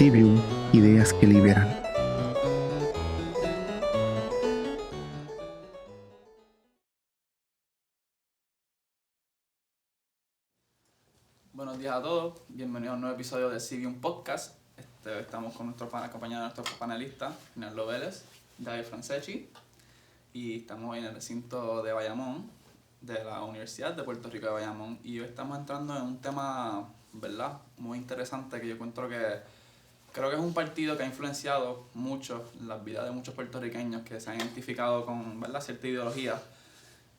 Civium, ideas que liberan. Buenos días a todos, bienvenidos a un nuevo episodio de Civium Podcast. Estamos con acompañados de nuestros panelistas, Nello Vélez, David Franceschi, y estamos en el recinto de Bayamón, de la Universidad de Puerto Rico de Bayamón, y hoy estamos entrando en un tema, ¿verdad?, muy interesante que yo encuentro que creo que es un partido que ha influenciado mucho la vida de muchos puertorriqueños que se han identificado con, ¿verdad?, cierta ideología,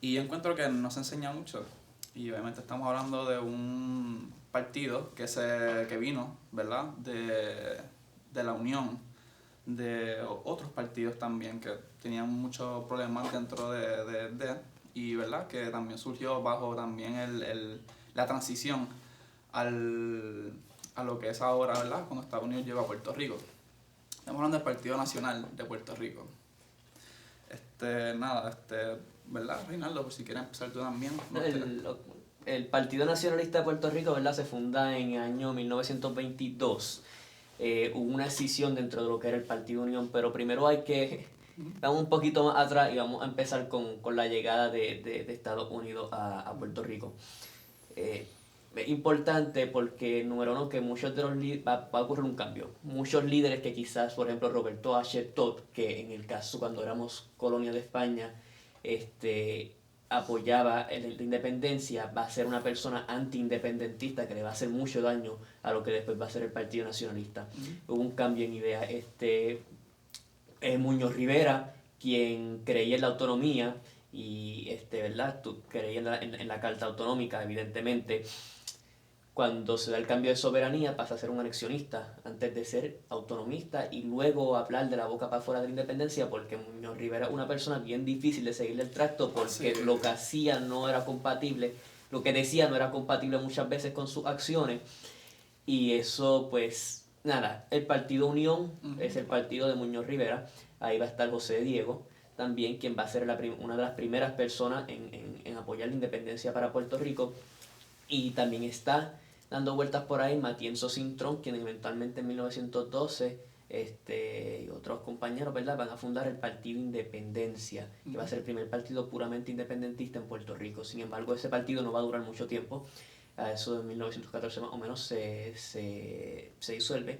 y yo encuentro que nos enseña mucho. Y obviamente estamos hablando de un partido que vino, ¿verdad?, de la unión de otros partidos también que tenían muchos problemas dentro y, ¿verdad?, que también surgió bajo también la transición a lo que es ahora, ¿verdad?, cuando Estados Unidos llegó a Puerto Rico. Estamos hablando del Partido Nacional de Puerto Rico. ¿Verdad, Reinaldo? Por si quieres empezar tú también. El Partido Nacionalista de Puerto Rico, ¿verdad?, se funda en el año 1922. Hubo una escisión dentro de lo que era el Partido Unión, pero primero hay que vamos un poquito más atrás y vamos a empezar con la llegada de Estados Unidos a Puerto Rico. Es importante porque, número uno, que muchos de los va a ocurrir un cambio. Muchos líderes que quizás, por ejemplo, Roberto H. Todd, que en el caso cuando éramos colonia de España, apoyaba la independencia, va a ser una persona anti-independentista que le va a hacer mucho daño a lo que después va a ser el Partido Nacionalista. Hubo un cambio en idea. Muñoz Rivera, quien creía en la autonomía y ¿verdad? Creía en la Carta Autonómica, evidentemente. Cuando se da el cambio de soberanía pasa a ser un anexionista antes de ser autonomista y luego hablar de la boca para afuera de la independencia, porque Muñoz Rivera es una persona bien difícil de seguirle el tracto porque sí, lo que hacía no era compatible, lo que decía no era compatible muchas veces con sus acciones, y eso pues nada. El Partido Unión es el partido de Muñoz Rivera. Ahí va a estar José Diego también, quien va a ser una de las primeras personas en apoyar la independencia para Puerto Rico. Y también está dando vueltas por ahí Matienzo Cintrón, quien eventualmente en 1912 y otros compañeros, ¿verdad?, van a fundar el Partido Independencia, que va a ser el primer partido puramente independentista en Puerto Rico. Sin embargo, ese partido no va a durar mucho tiempo. A eso de 1914 más o menos se disuelve.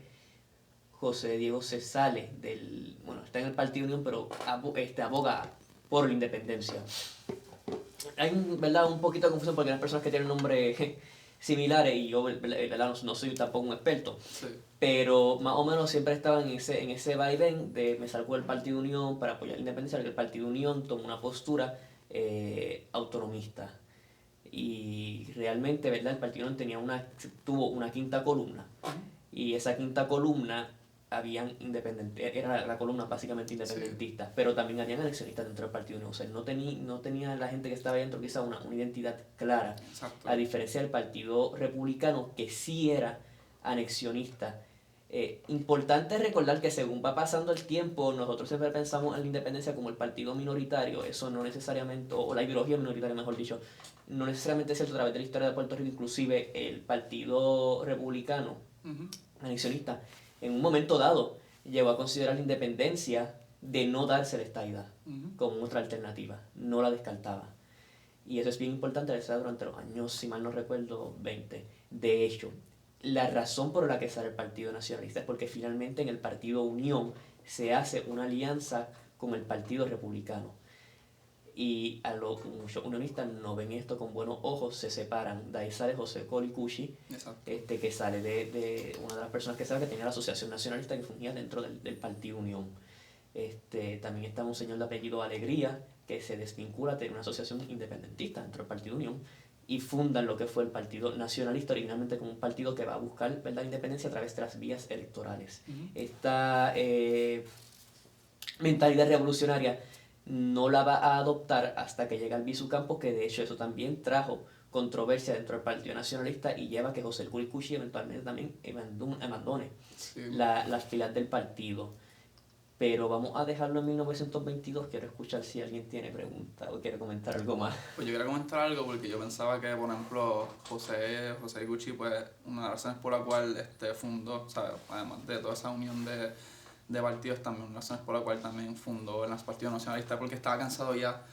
José Diego se sale está en el Partido Unión, pero aboga por la independencia. Hay, ¿verdad?, un poquito de confusión porque hay personas que tienen nombres similares y yo, ¿verdad?, no soy tampoco un experto. Sí. Pero más o menos siempre estaban en ese vaivén de me salgo del Partido Unión para apoyar la independencia, porque el Partido Unión tomó una postura autonomista. Y realmente, ¿verdad?, el Partido Unión tuvo una quinta columna. Y esa quinta columna era la columna básicamente independentista, sí, pero también habían anexionistas dentro del Partido Unión. O sea, no tenía la gente que estaba dentro quizá una identidad clara. Exacto. A diferencia del Partido Republicano, que sí era anexionista. Importante recordar que según va pasando el tiempo, nosotros siempre pensamos en la independencia como el partido minoritario. Eso no necesariamente, o la ideología minoritaria mejor dicho, no necesariamente es cierto a través de la historia de Puerto Rico. Inclusive el Partido Republicano, anexionista, en un momento dado llegó a considerar la independencia de no darse la estadidad como otra alternativa, no la descartaba. Y eso es bien importante, durante los años, si mal no recuerdo, 20. De hecho, la razón por la que sale el Partido Nacionalista es porque finalmente en el Partido Unión se hace una alianza con el Partido Republicano. Y muchos unionistas no ven esto con buenos ojos, se separan. De ahí sale José Colicucci, que sale de una de las personas que sabe que tenía la Asociación Nacionalista que fungía dentro del Partido Unión. También está un señor de apellido Alegría, que se desvincula de una asociación independentista dentro del Partido Unión y fundan lo que fue el Partido Nacionalista, originalmente como un partido que va a buscar la independencia a través de las vías electorales. Esta mentalidad revolucionaria no la va a adoptar hasta que llega Albizu Campos, que de hecho eso también trajo controversia dentro del Partido Nacionalista y lleva a que José Curicucci eventualmente también abandone las filas del partido. pero vamos a dejarlo en 1922. Quiero escuchar si alguien tiene preguntas o quiere comentar algo más. Pues yo quería comentar algo porque yo pensaba que, por ejemplo, José Iguchi, pues una de las razones por la cual fundó, ¿sabes? Además de toda esa unión de partidos, también una de las razones por la cual también fundó el Partido Nacionalista, porque estaba cansado ya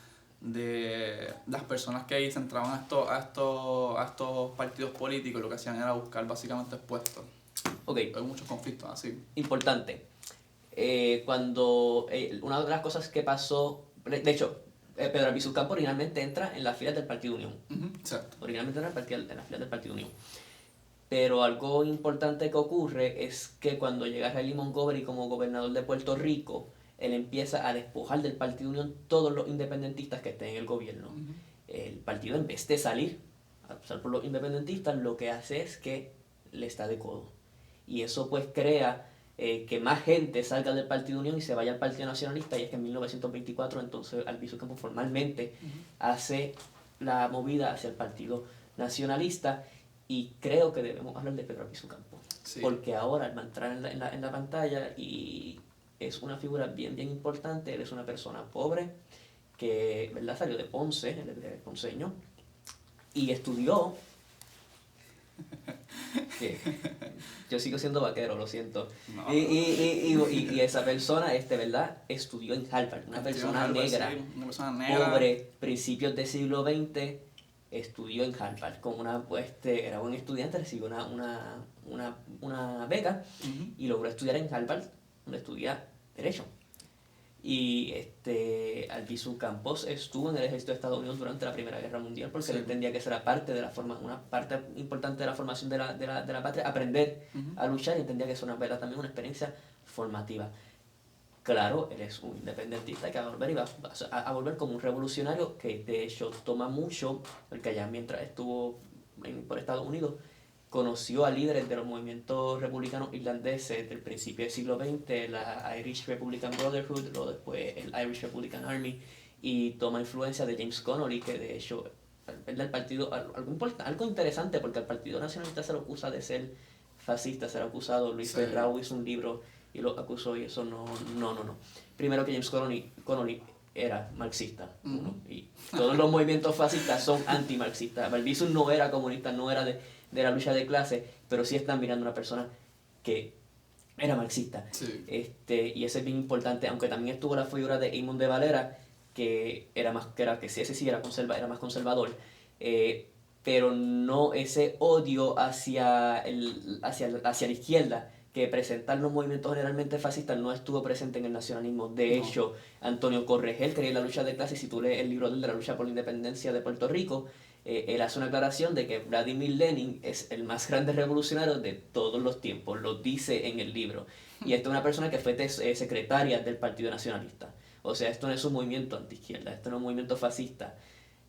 de las personas que ahí se entraban a estos partidos políticos, lo que hacían era buscar básicamente puestos. Ok, Hay muchos conflictos así. importante. Una de las cosas que pasó, de hecho, Pedro Albizu Campos originalmente entra en las filas del Partido Unión. Exacto. Originalmente entra en las filas del Partido Unión. Pero algo importante que ocurre es que cuando llega Riley Montgomery como gobernador de Puerto Rico, él empieza a despojar del Partido Unión todos los independentistas que estén en el gobierno. El partido, en vez de salir a pasar por los independentistas, lo que hace es que le está de codo. Y eso pues crea que más gente salga del Partido Unión y se vaya al Partido Nacionalista, y es que en 1924 entonces Albizu Campos formalmente hace la movida hacia el Partido Nacionalista, y creo que debemos hablar de Pedro Albizu Campos, Sí. porque ahora él va a entrar en la pantalla y es una figura bien importante. Él es una persona pobre que, ¿verdad?, salió de Ponce, él es de ponceño, y estudió que yo sigo siendo vaquero, lo siento. No. Y esa persona, ¿verdad?, estudió en Harvard, una persona negra, Sí, una persona negra. pobre, principios del siglo XX, estudió en Harvard. Era buen estudiante, recibió una beca y logró estudiar en Harvard, donde estudia Derecho. Y Albizu Campos estuvo en el ejército de Estados Unidos durante la Primera Guerra Mundial, porque él entendía que eso era una parte importante de la formación de la patria, aprender a luchar, y entendía que eso era también una experiencia formativa. Claro, él es un independentista que va a volver y va a volver como un revolucionario, que de hecho toma mucho, porque allá mientras estuvo por Estados Unidos, conoció a líderes de los movimientos republicanos irlandeses del principio del siglo XX, la Irish Republican Brotherhood, luego después el Irish Republican Army, y toma influencia de James Connolly, que de hecho, el partido, algo interesante, porque al Partido Nacionalista se lo acusa de ser fascista, se lo ha acusado, Luis Ferrao hizo un libro y lo acusó, y eso no. Primero que James Connolly era marxista, y todos los movimientos fascistas son antimarxistas. Albizu no era comunista, no era de la lucha de clase, pero sí están mirando a una persona que era marxista. Sí. Y ese es bien importante, aunque también estuvo la figura de Eamon de Valera, que ese sí era más conservador, pero no ese odio hacia la izquierda que presentan los movimientos generalmente fascistas no estuvo presente en el nacionalismo. De hecho, Antonio Corregel creía en la lucha de clases. Si tú lees el libro de la lucha por la independencia de Puerto Rico, él hace una aclaración de que Vladimir Lenin es el más grande revolucionario de todos los tiempos, lo dice en el libro. Y esta es una persona que fue secretaria del Partido Nacionalista. O sea, esto no es un movimiento antiizquierda, esto no es un movimiento fascista.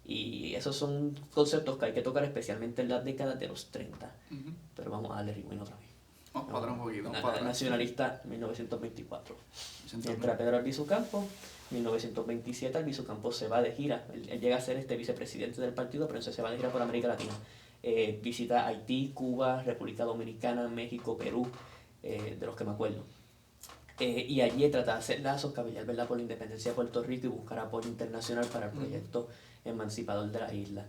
Y esos son conceptos que hay que tocar especialmente en las décadas de los 30. Pero vamos a darle rewind otra vez. Vamos para atrás un poquito. Nacionalista, 1924. Entra Pedro Albizu Campos. 1927 Albizu Campos se va de gira. Él llega a ser vicepresidente del partido, pero entonces se va de gira por América Latina. Visita Haití, Cuba, República Dominicana, México, Perú, de los que me acuerdo. Y allí trata de hacer lazos, cabillar, ¿verdad?, por la independencia de Puerto Rico y buscar apoyo internacional para el proyecto emancipador de la isla.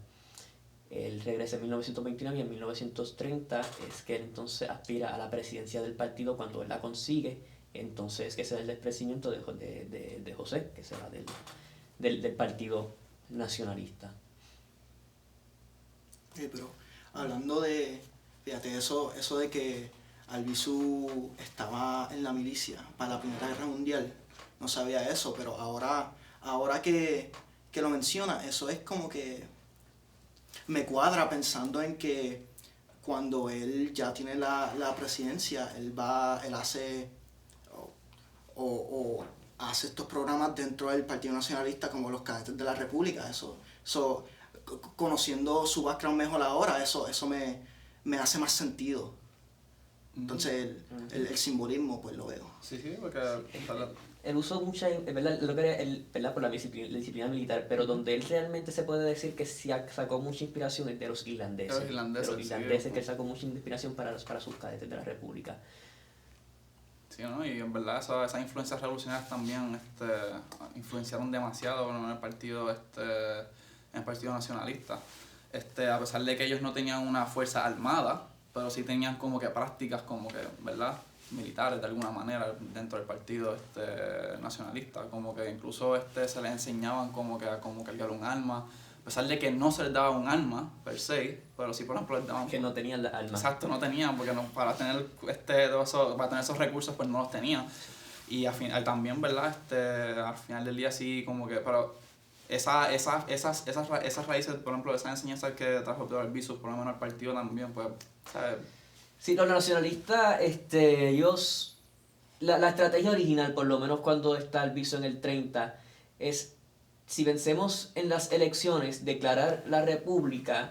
Él regresa en 1929 y en 1930 es que él entonces aspira a la presidencia del partido. Cuando él la consigue, entonces que se da el desprendimiento de José, que se va del Partido Nacionalista. Pero hablando fíjate, eso de que Albizu estaba en la milicia para la Primera Guerra Mundial, no sabía eso, pero ahora que lo menciona, eso es como que me cuadra, pensando en que cuando él ya tiene la presidencia, él hace o hace estos programas dentro del Partido Nacionalista, como los Cadetes de la República. Eso conociendo su background mejor ahora, eso me hace más sentido. Entonces el simbolismo pues lo veo. Sí, porque Él usó mucha, ¿verdad?, por la disciplina militar, pero donde él realmente se puede decir que sacó mucha inspiración es de los irlandeses. De los irlandeses, que él sacó mucha inspiración para sus cadetes de la República. Sí, Sí, ¿no? Y en verdad esas influencias revolucionarias también influenciaron demasiado en el partido nacionalista. A pesar de que ellos no tenían una fuerza armada, pero sí tenían como que prácticas como que, ¿verdad?, militares de alguna manera dentro del partido nacionalista, como que incluso se les enseñaban como que cargar un arma, a pesar de que no se les daba un arma per se, pero sí, por ejemplo, les daban... Que no tenían la arma. Exacto, no tenían, porque para tener para tener esos recursos pues no los tenían. Y también, ¿verdad? Al final del día sí, como que, pero esas raíces, por ejemplo, esas enseñanzas que trajo Pedro Albizu, por lo menos al partido también, pues, ¿sabes? Sí, los nacionalistas, ellos, la estrategia original, por lo menos cuando está Albizu en el 30, es, si vencemos en las elecciones, declarar la república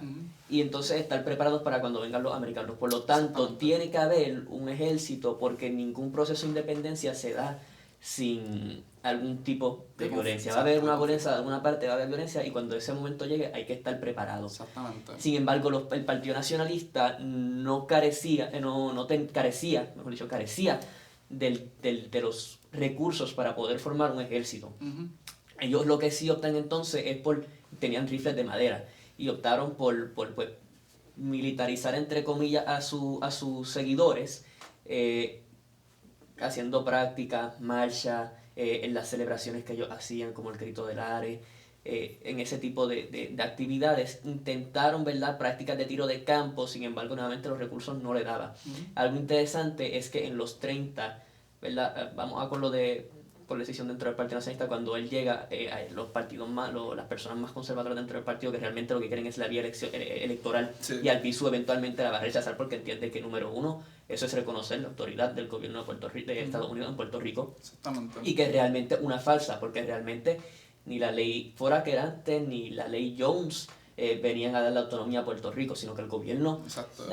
y entonces estar preparados para cuando vengan los americanos. Por lo tanto, tiene que haber un ejército porque ningún proceso de independencia se da sin algún tipo de violencia. Va a haber una violencia, de alguna parte va a haber violencia y cuando ese momento llegue hay que estar preparado. Exactamente. Sin embargo, el Partido Nacionalista carecía de los recursos para poder formar un ejército. Ellos lo que sí optan entonces tenían rifles de madera y optaron por pues, militarizar entre comillas a sus seguidores, haciendo prácticas, marchas, en las celebraciones que ellos hacían, como el Grito del Ares, en ese tipo de actividades. Intentaron, ¿verdad?, prácticas de tiro de campo, sin embargo, nuevamente los recursos no le daban. Algo interesante es que en los 30, ¿verdad?, vamos a con lo de por decisión dentro del Partido Nacionalista, cuando él llega a los partidos las personas más conservadoras dentro del partido, que realmente lo que quieren es la vía electoral, sí. Y Albizu eventualmente la va a rechazar porque entiende que, número uno, eso es reconocer la autoridad del gobierno de Puerto Rico, de Estados Unidos en Puerto Rico. Exactamente. Y que es realmente una falsa, porque realmente ni la ley Fora Querante ni la ley Jones venían a dar la autonomía a Puerto Rico, sino que el gobierno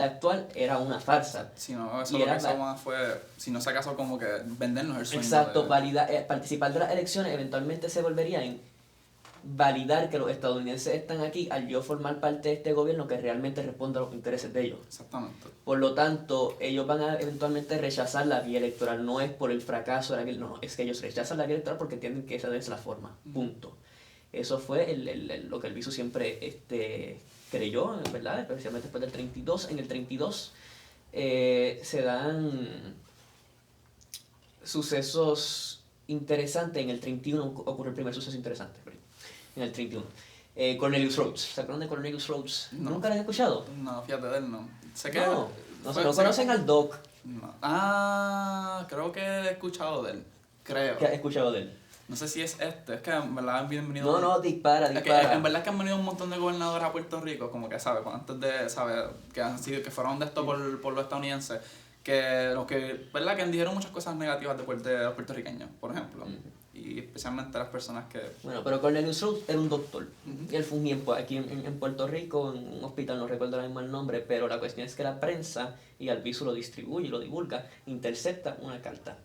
actual era una farsa. Sí, no, eso lo que hizo más fue, si no se acaso, como que vendernos el sueño. Exacto, participar de las elecciones eventualmente se volvería en validar que los estadounidenses están aquí al yo formar parte de este gobierno que realmente responde a los intereses de ellos. Exactamente. Por lo tanto, ellos van a eventualmente rechazar la vía electoral, no es por el fracaso de la vía, no, es que ellos rechazan la vía electoral porque entienden que esa es la forma, punto. Eso fue lo que Albizu siempre creyó, ¿verdad? Especialmente después del 32. En el 32 se dan sucesos interesantes. En el 31 ocurre el primer suceso interesante. En el 31. Cornelius Rhodes. ¿Se acuerdan de Cornelius Rhodes? No. ¿Nunca lo han escuchado? No, fíjate de él, no. Sé que no conocen al Doc. No. Creo que he escuchado de él. Creo. ¿Qué has escuchado de él? No sé si es es que en verdad han venido... No, dispara. Es que en verdad es que han venido un montón de gobernadores a Puerto Rico, como que, ¿sabes? Antes de, ¿sabes? Que fueron de esto por los estadounidenses, ¿verdad? Que dijeron muchas cosas negativas de los puertorriqueños, por ejemplo. Y especialmente las personas que... Bueno, pero Cornelius Rhodes era un doctor. Y él fungía aquí en Puerto Rico, en un hospital, no recuerdo ahora mismo el nombre, pero la cuestión es que la prensa, y Albizu lo distribuye y lo divulga, intercepta una carta.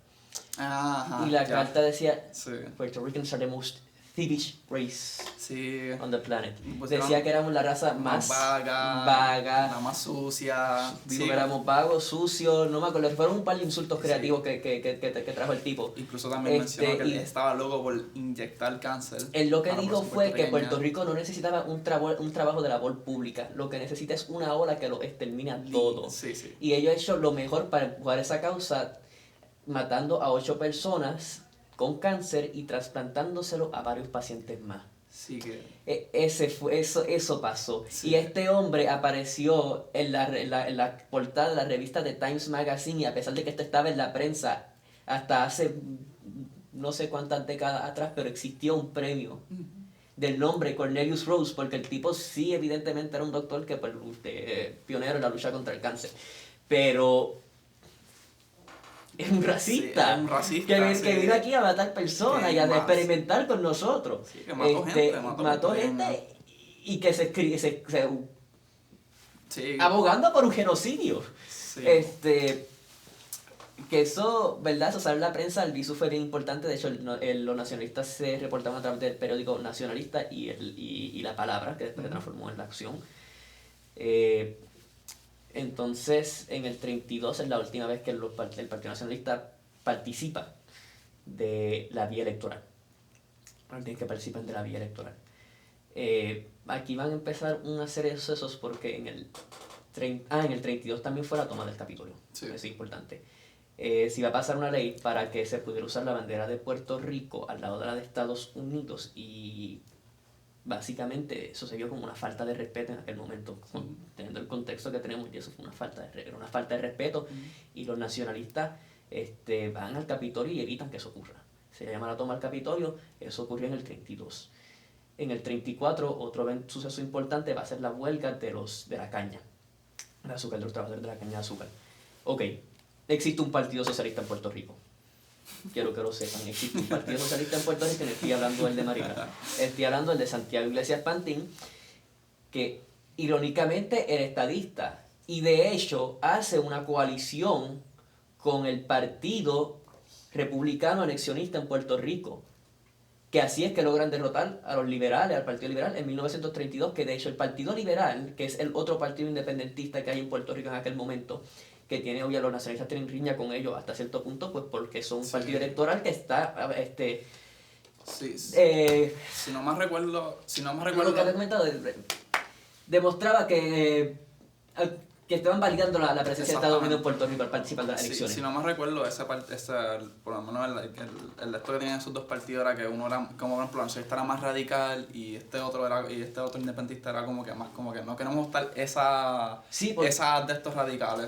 Ajá, y la carta decía, sí. Puerto Ricans are the most thievish race on the planet. Decía que éramos la raza más vaga, la más sucia. Digo que éramos vagos, sucios, no me acuerdo, fueron un par de insultos creativos que trajo el tipo. Incluso también mencionó que él estaba loco por inyectar cáncer. Él lo que dijo fue que Puerto Rico no necesitaba un trabajo de labor pública, lo que necesita es una ola que lo extermina todo. Sí. Y ellos han hecho lo mejor para empujar esa causa, matando a 8 personas con cáncer y trasplantándoselo a varios pacientes más. Sí que... Eso pasó. Sí. Y este hombre apareció en la portada de la revista de Times Magazine, y a pesar de que esto estaba en la prensa hasta hace no sé cuántas décadas atrás, pero existió un premio del nombre Cornelius Rhodes, porque el tipo sí evidentemente era un doctor que pionero en la lucha contra el cáncer. Pero... es un racista, que vino aquí a matar personas y a experimentar con nosotros. Sí, que mató gente y que abogando por un genocidio. Sí. Que eso, ¿verdad? Eso sale en la prensa. Albizu fue bien importante. De hecho, los nacionalistas se reportaban a través del periódico Nacionalista y La Palabra, que después se transformó en La Acción. Entonces, en el 32 es la última vez que el Partido Nacionalista participa de la vía electoral. Alguien que participan de la vía electoral. Aquí van a empezar una serie de sucesos porque en el 32 también fue la toma del Capitolio. Sí. Eso es importante. Se va a pasar una ley para que se pudiera usar la bandera de Puerto Rico al lado de la de Estados Unidos y básicamente eso se vio como una falta de respeto en aquel momento, teniendo el contexto que tenemos, y eso fue una falta de respeto, y los nacionalistas van al Capitolio y evitan que eso ocurra. Se llama la toma del Capitolio, eso ocurrió en el 32. En el 34, otro suceso importante va a ser la huelga de la caña, de azúcar, de los trabajadores de la caña de azúcar. Ok, existe un partido socialista en Puerto Rico. Quiero que lo sepan, existe un partido socialista en Puerto Rico, no estoy hablando del de Marina, estoy hablando del de Santiago Iglesias Pantín, que irónicamente era estadista y de hecho hace una coalición con el Partido Republicano Anexionista en Puerto Rico, que así es que logran derrotar a los liberales, al Partido Liberal en 1932, que de hecho el Partido Liberal, que es el otro partido independentista que hay en Puerto Rico en aquel momento, que tiene, obviamente, los nacionalistas tienen riña con ellos hasta cierto punto, pues porque son un partido electoral que está, si no más recuerdo, lo que había comentado, demostraba que estaban validando la presencia de Estados Unidos en Puerto Rico al participar de las elecciones. Si no más recuerdo, por lo menos el esto que tenían esos dos partidos era que uno era, como por ejemplo, el nacionalista era más radical y este otro independentista era como que más como que no queremos estar esas de estos radicales.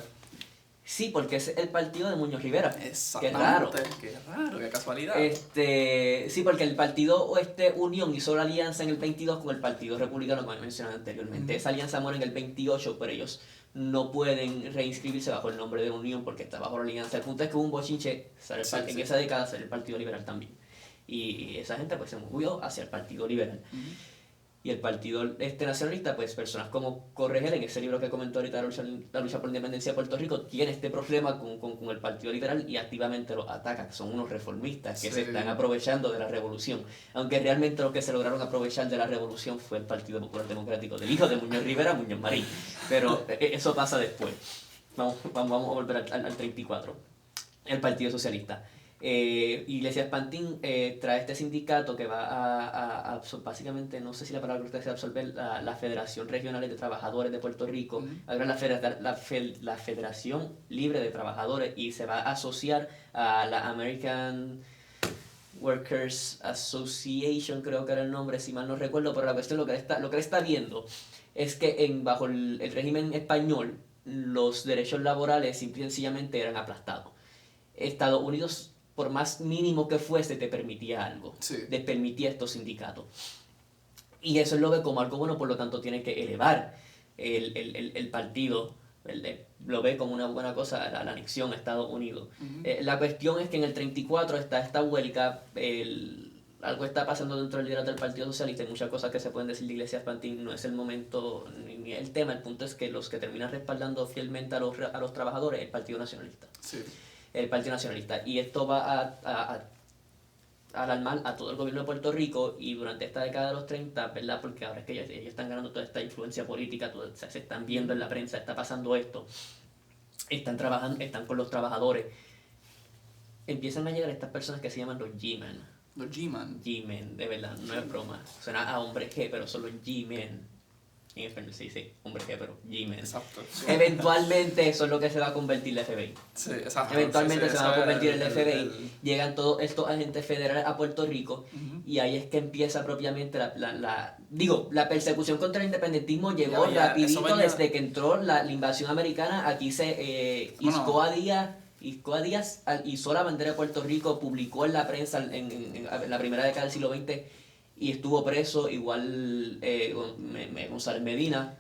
Sí, porque es el partido de Muñoz Rivera. Exactamente. Qué raro, qué casualidad. Sí, porque el partido Unión hizo la alianza en el 22 con el Partido Republicano, como mencioné anteriormente. Esa alianza muere en el 28, pero ellos no pueden reinscribirse bajo el nombre de Unión porque está bajo la alianza. El punto es que hubo un bochinche, en esa década salió el Partido Liberal también. Y esa gente pues se movió hacia el Partido Liberal. Y el Partido Nacionalista, pues personas como Corregel, en ese libro que comentó ahorita, La lucha por la independencia de Puerto Rico, tiene este problema con el Partido Liberal y activamente los ataca, que son unos reformistas que se están aprovechando de la revolución. Aunque realmente lo que se lograron aprovechar de la revolución fue el Partido Popular Democrático del hijo de Muñoz Rivera, Muñoz Marín. Pero eso pasa después. Vamos a volver al 34. El Partido Socialista. Iglesias Pantín trae este sindicato que va a básicamente, no sé si la palabra correcta es absorber la Federación Regional de Trabajadores de Puerto Rico, ahora la Federación Libre de Trabajadores, y se va a asociar a la American Workers Association, creo que era el nombre, si mal no recuerdo, pero la cuestión, lo que él está viendo es que bajo el régimen español los derechos laborales simple y sencillamente eran aplastados. Estados Unidos, por más mínimo que fuese, te permitía algo, te permitía estos sindicatos. Y eso él lo ve como algo bueno, por lo tanto tiene que elevar el partido, lo ve como una buena cosa la anexión a Estados Unidos. La cuestión es que en el 34 está esta huelga, algo está pasando dentro del liderato del Partido Socialista, hay muchas cosas que se pueden decir de Iglesias Pantín, no es el momento ni el tema, el punto es que los que terminan respaldando fielmente a los trabajadores es el Partido Nacionalista. El Partido Nacionalista, y esto va a alarmar a todo el gobierno de Puerto Rico, y durante esta década de los 30, ¿verdad? Porque ahora es que ellos están ganando toda esta influencia política, se están viendo en la prensa, está pasando esto, están trabajando, están con los trabajadores, empiezan a llegar estas personas que se llaman los G-Men. Los G-Men. G-Men, de verdad, no es broma, suena a hombre G, pero son los G-Men. En español se dice hombre G, pero G-Men. Exacto. Eventualmente eso es lo que se va a convertir el FBI. Sí, exacto. Eventualmente se va a convertir el FBI. Llegan todos estos agentes federales a Puerto Rico, y ahí es que empieza propiamente la persecución contra el independentismo. Llegó rapidito desde que entró la invasión americana. Aquí se Iscoa Díaz izó la bandera de Puerto Rico, publicó en la prensa en la primera década del siglo XX, y estuvo preso, igual González Medina.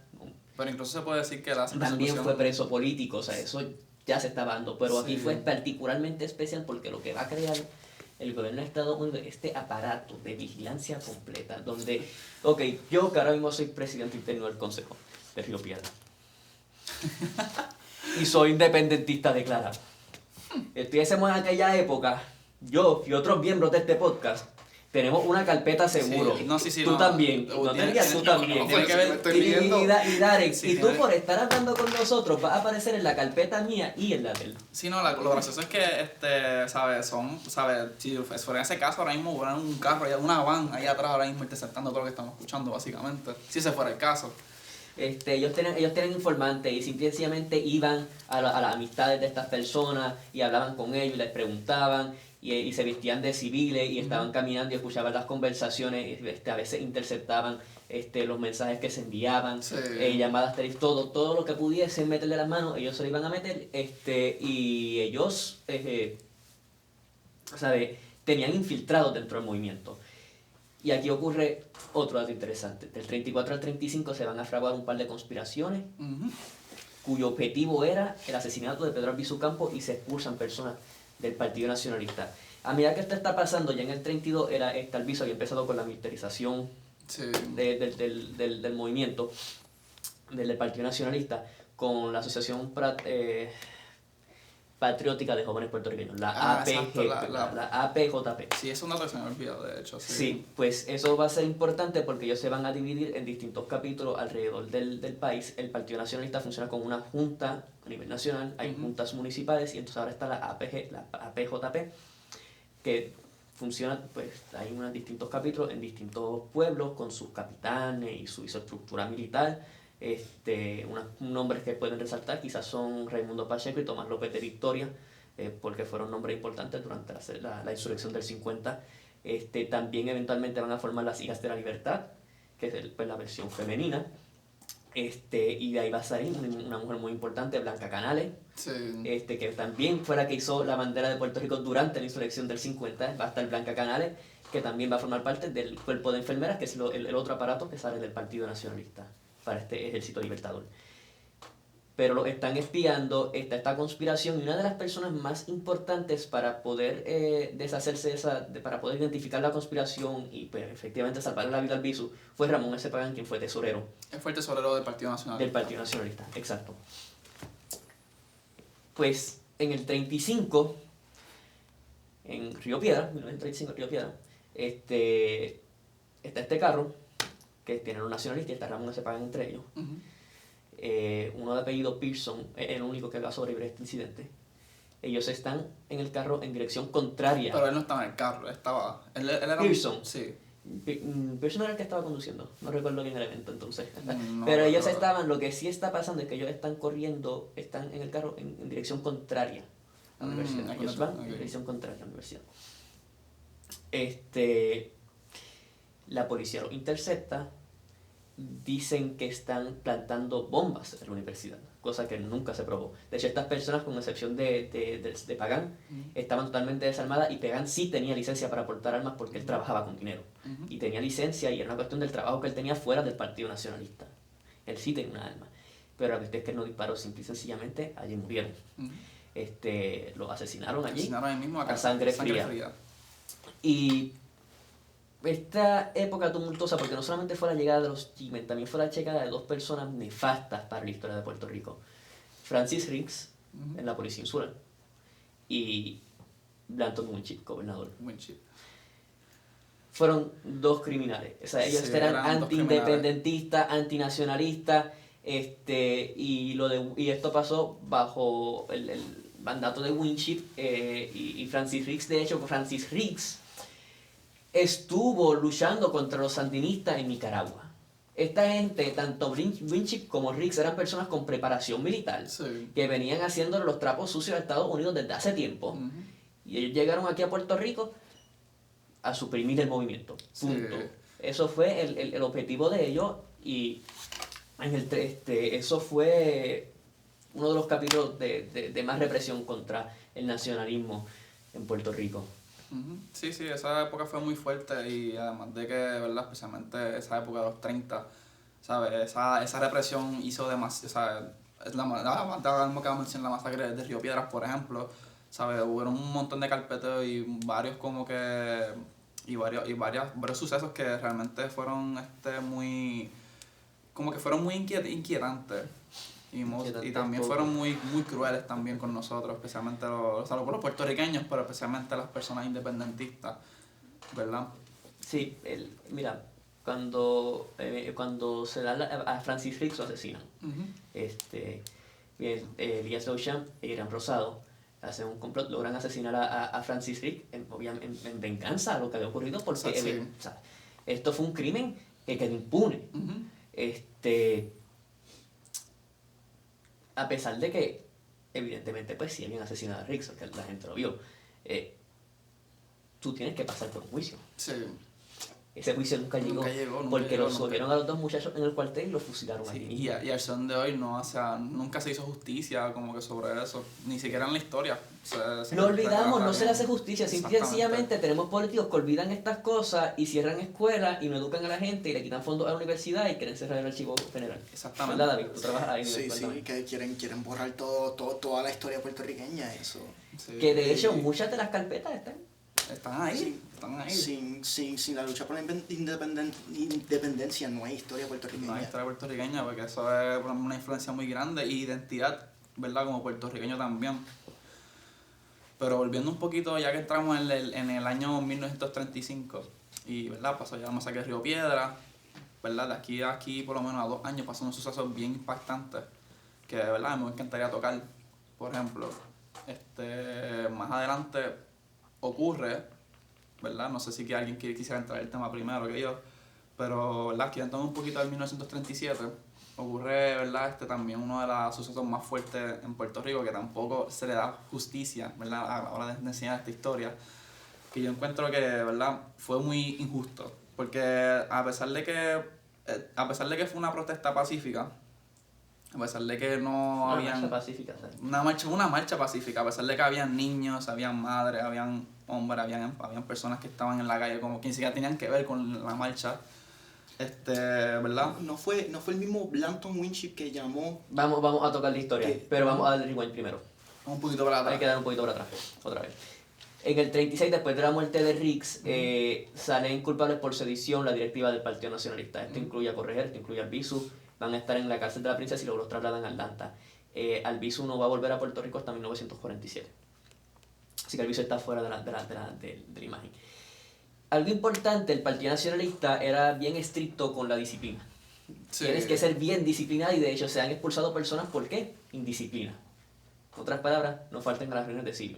Pero incluso se puede decir que la también fue preso político, o sea, eso ya se estaba dando, pero aquí fue particularmente especial porque lo que va a crear el gobierno de Estados Unidos es este aparato de vigilancia completa, donde, yo que ahora mismo soy presidente interno del Consejo de Río Piedra, y soy independentista declarado. Estuviésemos en aquella época, yo y otros miembros de este podcast, Tenemos una carpeta seguro. Sí, no, sí, tú no. también. No te rías, tú también. Tiene que ver, Me estoy riendo. Y Darek, Sí, y tú tiene- por estar hablando con nosotros vas a aparecer en la carpeta mía y en la de él. Sí, no, lo gracioso es que, ¿sabes? Si fuera en ese caso, ahora mismo hubiera un carro, una van ahí atrás ahora mismo interceptando todo lo que estamos escuchando, básicamente. Si ese fuera el caso. Ellos tienen informantes y sencillamente iban a las amistades de estas personas y hablaban con ellos y les preguntaban y se vestían de civiles y estaban caminando y escuchaban las conversaciones, a veces interceptaban los mensajes que se enviaban, Sí. llamadas telefónicas, todo lo que pudiesen meterle las manos, ellos se lo iban a meter y ellos, tenían infiltrados dentro del movimiento. Y aquí ocurre otro dato interesante. Del 34 al 35 se van a fraguar un par de conspiraciones Ujú. cuyo objetivo era el asesinato de Pedro Albizu Campos y se expulsan personas del Partido Nacionalista. A medida que esto está pasando, ya en el 32 Albizu había empezado con la militarización Sí. del movimiento, del Partido Nacionalista, con la Asociación Patriótica de Jóvenes Puertorriqueños, la Exacto, la APJP. Sí, es un dato que se me olvidó, de hecho. Sí, pues eso va a ser importante porque ellos se van a dividir en distintos capítulos alrededor del país. El Partido Nacionalista funciona como una junta a nivel nacional, hay juntas municipales y entonces ahora está la APJP, que funciona, pues hay unos distintos capítulos en distintos pueblos con sus capitanes y su estructura militar. Unos nombres que pueden resaltar quizás son Raimundo Pacheco y Tomás López de Victoria, porque fueron nombres importantes durante la insurrección del 50. También eventualmente van a formar las Hijas de la Libertad, que es pues, la versión femenina. Y de ahí va a salir una mujer muy importante, Blanca Canales, Sí. que también fue la que hizo la bandera de Puerto Rico durante la insurrección del 50. Va a estar Blanca Canales, que también va a formar parte del cuerpo de enfermeras, que es el otro aparato que sale del Partido Nacionalista para este ejército libertador. Pero lo están espiando, está esta conspiración y una de las personas más importantes para poder deshacerse para poder identificar la conspiración y pues, efectivamente salvar la vida al Albizu fue Ramón S. Pagán, quien fue tesorero Él fue el tesorero del Partido Nacional. del Partido Nacionalista, exacto. Pues en el 35, en Río Piedra, 1935 en Río Piedra, está este carro que tiene los nacionalistas y está Ramón S. Pagán entre ellos. Ujú. Uno de apellido Pearson es el único que va a sobrevivir a este incidente. Ellos están en el carro en dirección contraria. Pero él no estaba en el carro, él era Pearson. Sí. Pearson era el que estaba conduciendo, no recuerdo bien el evento entonces. No, Pero ellos pero- estaban, lo que sí está pasando es que ellos están corriendo, están en el carro en dirección contraria a la universidad. Ellos van en ok. dirección contraria a la universidad. La policía los intercepta, dicen que están plantando bombas en la universidad, cosa que nunca se probó. De hecho, estas personas, con excepción de Pagán, estaban totalmente desarmadas y Pagán sí tenía licencia para portar armas porque él trabajaba con dinero. Ujú. Y tenía licencia y era una cuestión del trabajo que él tenía fuera del Partido Nacionalista. Él sí tenía una arma. Pero la cuestión es que no disparó, simple y sencillamente allí murieron. Ujú. Los asesinaron allí. Asesinaron ahí mismo a sangre fría. Y esta época tumultuosa, porque no solamente fue la llegada de los G-Men, también fue la llegada de dos personas nefastas para la historia de Puerto Rico. Francis Riggs, Ujú. en la Policía Insular, y Blanton Winship, gobernador. Winship. Fueron dos criminales. O sea, ellos Sí, eran eran dos anti-independentistas, antinacionalistas, y esto pasó bajo el mandato de Winship y Francis Riggs. De hecho, Francis Riggs estuvo luchando contra los sandinistas en Nicaragua. Esta gente, tanto Winship como Riggs, eran personas con preparación militar Sí. que venían haciendo los trapos sucios a Estados Unidos desde hace tiempo. Ujú. Y ellos llegaron aquí a Puerto Rico a suprimir el movimiento. Punto. Sí. Eso fue el objetivo de ellos y eso fue uno de los capítulos de más represión contra el nacionalismo en Puerto Rico. Ujú. Sí, esa época fue muy fuerte y además de que, ¿verdad? Especialmente esa época de los 30, ¿sabes? Esa represión hizo demasiado, ¿sabes? La masacre de Río Piedras, por ejemplo, ¿sabes? Hubo un montón de carpeteos y varios como que... varios sucesos que realmente fueron como que fueron muy inquietantes. Y también poco. fueron muy crueles también con nosotros, especialmente los puertorriqueños, pero especialmente las personas independentistas, ¿verdad? Sí, mira, cuando se da a Francis Riggs lo asesinan. Ujú. Bien, Elías Lowsham e Irán Rosado hacen un complot, logran asesinar a Francis Riggs en venganza a lo que había ocurrido, porque Sí. o sea, esto fue un crimen que quedó impune. Ujú. A pesar de que, evidentemente, pues si alguien asesinado a Riggs, que la gente lo vio, tú tienes que pasar por un juicio. Sí. Ese juicio nunca llegó, porque los subieron a los dos muchachos en el cuartel y los fusilaron allí Sí, mismo. y al son de hoy no, o sea, nunca se hizo justicia como que sobre eso, ni siquiera en la historia. O sea, Lo olvidamos, no se le hace justicia. Simple y Exactamente. sencillamente tenemos políticos que olvidan estas cosas y cierran escuelas y no educan a la gente y le quitan fondos a la universidad y quieren cerrar el archivo general. Exactamente. ¿Verdad, David? Tú trabajas ahí en el Sí, departamento. que quieren borrar toda la historia puertorriqueña, eso. Sí. Que de hecho muchas de las carpetas están. Están ahí, Sí. están ahí. Sin la lucha por la independencia no hay historia puertorriqueña. No hay historia puertorriqueña, porque eso es una influencia muy grande y identidad, ¿verdad? Como puertorriqueño también. Pero volviendo un poquito, ya que entramos en el año 1935, y, ¿verdad? Pasó ya la masacre de Río Piedra, ¿verdad? De aquí a aquí, por lo menos a 2 años, pasó unos sucesos bien impactantes que, ¿verdad? Me encantaría tocar. Por ejemplo, más adelante ocurre, ¿verdad? No sé si que alguien quisiera entrar el tema primero que yo, pero, ¿verdad? Aquí entrando un poquito al 1937, ocurre, ¿verdad? También uno de los sucesos más fuertes en Puerto Rico, que tampoco se le da justicia, ¿verdad? A la hora de enseñar esta historia, que yo encuentro que, ¿verdad? Fue muy injusto, porque a pesar de que fue una protesta pacífica, a pesar de que no Una habían... marcha pacífica, ¿sabes? Una marcha pacífica, a pesar de que habían niños, habían madres, habían hombres, habían personas que estaban en la calle como que ni siquiera tenían que ver con la marcha, ¿verdad? No fue el mismo Blanton Winship que llamó. Vamos a tocar la historia, ¿Qué? pero vamos a darle rewind primero. Un poquito para Hay atrás. que dar un poquito para atrás, otra vez. En el 36, después de la muerte de Riggs, salen culpables por sedición la directiva del Partido Nacionalista. Esto incluye a Correger, esto incluye a Albizu. Van a estar en la cárcel de la Princesa y luego los trasladan a Atlanta. Albizu no va a volver a Puerto Rico hasta 1947. Así que Albizu está fuera de la imagen. Algo importante, el Partido Nacionalista era bien estricto con la disciplina. Sí. Tienes que ser bien disciplinado y de hecho se han expulsado personas, ¿por qué? Indisciplina. En otras palabras, no falten a las reuniones de Silvio.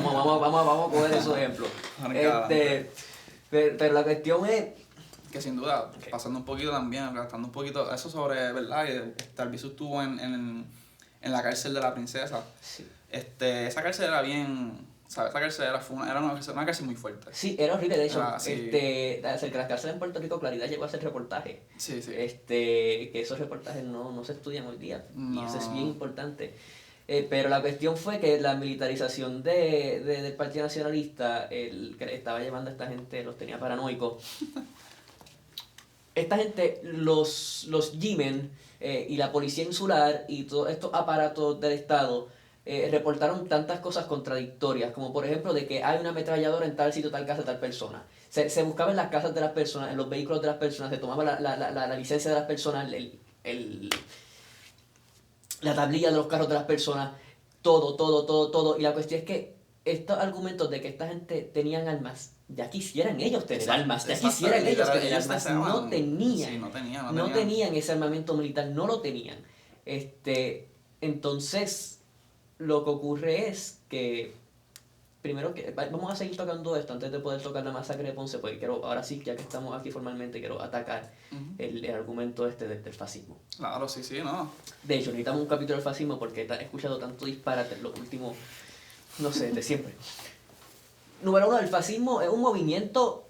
Vamos a coger esos ejemplos. Pero la cuestión es... Que sin duda, Ok. pasando un poquito también, gastando un poquito, eso sobre, ¿verdad? Que Albizu estuvo en la cárcel de la Princesa. Sí. Esa cárcel era bien, ¿sabes? Esa cárcel era una cárcel muy fuerte. Sí, era horrible. De hecho, Sí. acerca de las cárceles en Puerto Rico, Claridad llegó a hacer reportajes. Sí, sí. Que esos reportajes no se estudian hoy día. Y No. eso es bien importante. Pero la cuestión fue que la militarización del Partido Nacionalista, que estaba llevando a esta gente, los tenía paranoicos. Esta gente, los G-Men y la policía insular y todos estos aparatos del Estado reportaron tantas cosas contradictorias, como por ejemplo de que hay una ametralladora en tal sitio, tal casa, tal persona. Se buscaba en las casas de las personas, en los vehículos de las personas, se tomaba la licencia de las personas, la tablilla de los carros de las personas, todo. Y la cuestión es que estos argumentos de que esta gente tenían armas, ya quisieran ellos tener Exacto, armas, ya exacto, quisieran ellos tener ellos armas, deseaban. no tenían. Sí, no No tenían ese armamento militar, no lo tenían. Entonces, lo que ocurre es que, primero que vamos a seguir tocando esto antes de poder tocar la masacre de Ponce, porque ahora sí, ya que estamos aquí formalmente, quiero atacar Ujú. el argumento del fascismo. Claro, sí, no. De hecho, necesitamos un capítulo del fascismo porque he escuchado tanto disparate en los últimos, no sé, de siempre. Número 1, el fascismo es un movimiento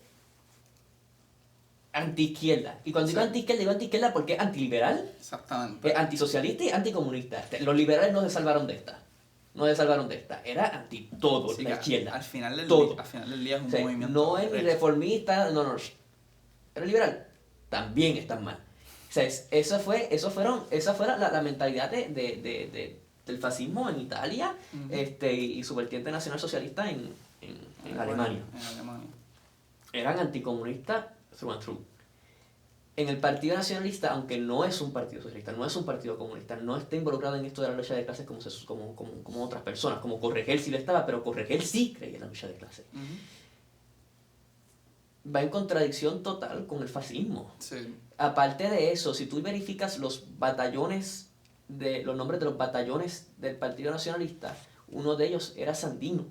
anti-izquierda. Y cuando Sí. digo anti-izquierda porque es antiliberal, Exactamente. es antisocialista y anticomunista. Los liberales no se salvaron de esta. Era anti todo, Sí, la que izquierda. al final del todo. día es un O sea, movimiento. no es ni derecho. reformista, no. Era liberal. También están mal. O sea, esa fue la mentalidad del fascismo en Italia Ujú. y su vertiente nacionalsocialista en Alemania. En Alemania. Eran anticomunistas through and through. En el Partido Nacionalista, aunque no es un partido socialista, no es un partido comunista, no está involucrado en esto de la lucha de clases como otras personas, como Corregel sí lo estaba, pero Corregel sí creía en la lucha de clases. Ujú. va en contradicción total con el fascismo. Sí. Aparte de eso, si tú verificas los nombres de los batallones del Partido Nacionalista, uno de ellos era Sandino,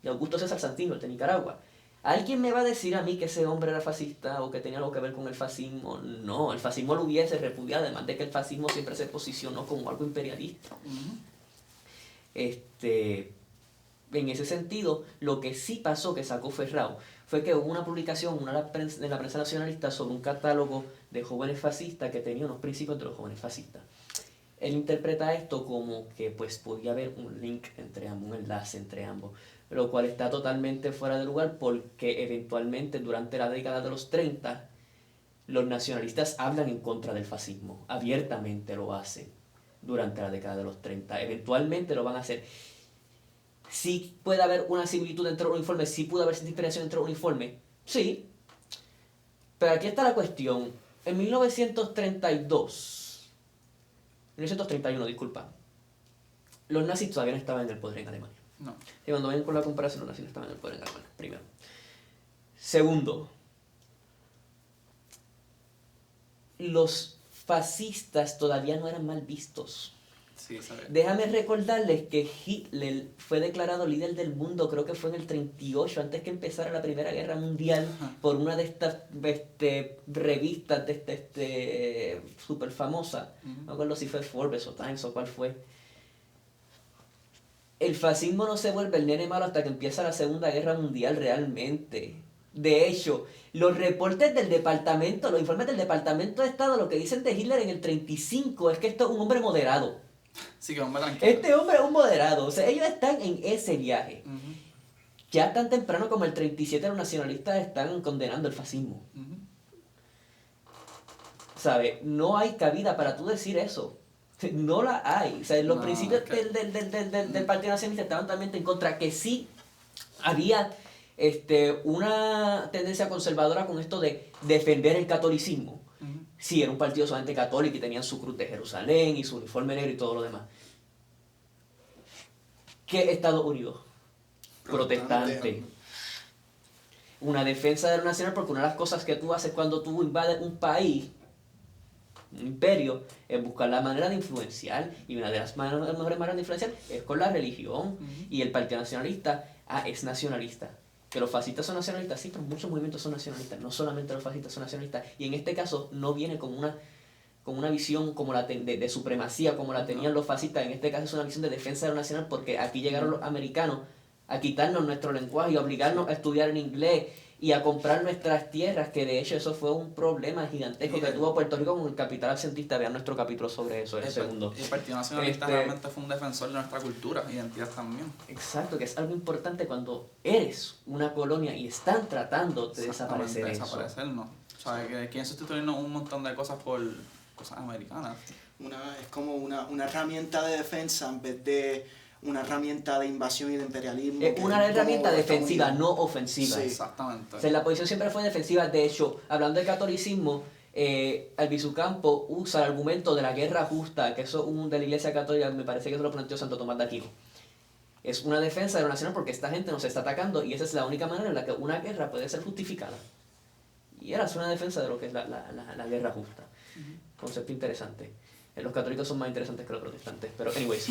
de Augusto César Sandino, el de Nicaragua. ¿Alguien me va a decir a mí que ese hombre era fascista o que tenía algo que ver con el fascismo? No, el fascismo lo hubiese repudiado, además de que el fascismo siempre se posicionó como algo imperialista. En ese sentido, lo que sí pasó, que sacó Ferrao, fue que hubo una publicación en la prensa nacionalista sobre un catálogo de jóvenes fascistas que tenía unos principios de los jóvenes fascistas. Él interpreta esto como que pues podía haber un link entre ambos, un enlace entre ambos, lo cual está totalmente fuera de lugar porque eventualmente durante la década de los 30 los nacionalistas hablan en contra del fascismo, abiertamente lo hacen durante la década de los 30, eventualmente lo van a hacer. Sí puede haber una similitud entre los uniformes, sí puede haber inspiración entre los uniformes, sí, pero aquí está la cuestión. En 1931, disculpa, los nazis todavía no estaban en el poder en Alemania. No. Y cuando ven con la comparación, los nazis no estaban en el poder en Alemania, primero. Segundo, los fascistas todavía no eran mal vistos. Sí, ¿sabes? Déjame recordarles que Hitler fue declarado líder del mundo, creo que fue en el 38, antes que empezara la Primera Guerra Mundial, por una de estas revistas super famosas. No me acuerdo si fue Forbes o Times o cuál fue. El fascismo no se vuelve el nene malo hasta que empieza la Segunda Guerra Mundial realmente. De hecho, los reportes del departamento, los informes del Departamento de Estado, lo que dicen de Hitler en el 35 es que esto es un hombre moderado. Sí, que hombre tranquilo. Este hombre es un moderado, o sea, ellos están en ese viaje. Ya tan temprano como el 37 los nacionalistas están condenando el fascismo. ¿Sabes? No hay cabida para tú decir eso. No la hay. O sea, los principios del Partido Nacionalista estaban totalmente en contra, que sí había una tendencia conservadora con esto de defender el catolicismo. Sí, era un partido solamente católico y tenían su cruz de Jerusalén y su uniforme negro y todo lo demás. ¿Qué Estados Unidos? Protestante. Una defensa de lo nacional, porque una de las cosas que tú haces cuando tú invades un país, un imperio, es buscar la manera de influenciar, y una de las mejores maneras de influenciar es con la religión. Y el Partido Nacionalista es nacionalista. Que los fascistas son nacionalistas, sí, pero muchos movimientos son nacionalistas, no solamente los fascistas son nacionalistas, y en este caso no viene como una visión como de supremacía como la tenían los fascistas. En este caso es una visión de defensa de lo nacional, porque aquí llegaron los americanos a quitarnos nuestro lenguaje y a obligarnos a estudiar en inglés y a comprar nuestras tierras, que de hecho eso fue un problema gigantesco que tuvo Puerto Rico con el capital absentista. Vean nuestro capítulo sobre eso, el segundo. El Partido Nacionalista realmente fue un defensor de nuestra cultura e identidad también. Exacto, que es algo importante cuando eres una colonia y están tratando de desaparecer eso. Desaparecernos. O sea, que quieren sustituirnos un montón de cosas por cosas americanas. Es como una herramienta de defensa en vez de una herramienta de invasión y de imperialismo. Es una herramienta defensiva, no ofensiva. Sí, exactamente. O sea, la posición siempre fue defensiva. De hecho, hablando del catolicismo, Albizu Campos usa el argumento de la guerra justa, que eso es de la Iglesia Católica, me parece que eso lo planteó Santo Tomás de Aquino. Es una defensa de lo nacional porque esta gente nos está atacando y esa es la única manera en la que una guerra puede ser justificada. Y era una defensa de lo que es la guerra justa. Concepto interesante. Los católicos son más interesantes que los protestantes, pero anyways.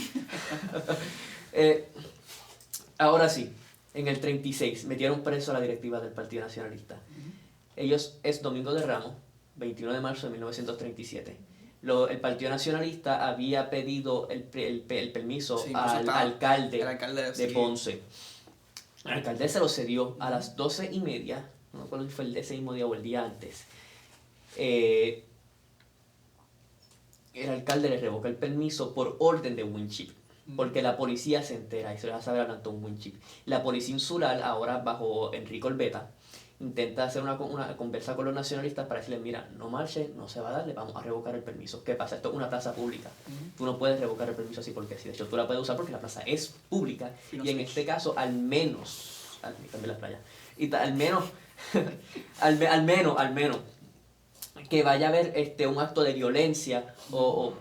Ahora sí, en el 36 metieron preso a la directiva del Partido Nacionalista. Ellos es Domingo de Ramos, 21 de marzo de 1937. El Partido Nacionalista había pedido el permiso al alcalde de Ponce. El alcalde se lo cedió a las 12:30, no me acuerdo si fue ese mismo día o el día antes. El alcalde le revoca el permiso por orden de Winship, porque la policía se entera y se les hace saber a Antón Winship. La policía insular, ahora bajo Enrique Orbeta, intenta hacer una conversa con los nacionalistas para decirles, mira, no marchen, no se va a dar, le vamos a revocar el permiso. ¿Qué pasa? Esto es una plaza pública. Tú no puedes revocar el permiso así porque sí. De hecho, tú la puedes usar porque la plaza es pública. Y en este caso, al menos, también las playas, y al menos, al menos, que vaya a haber un acto de violencia o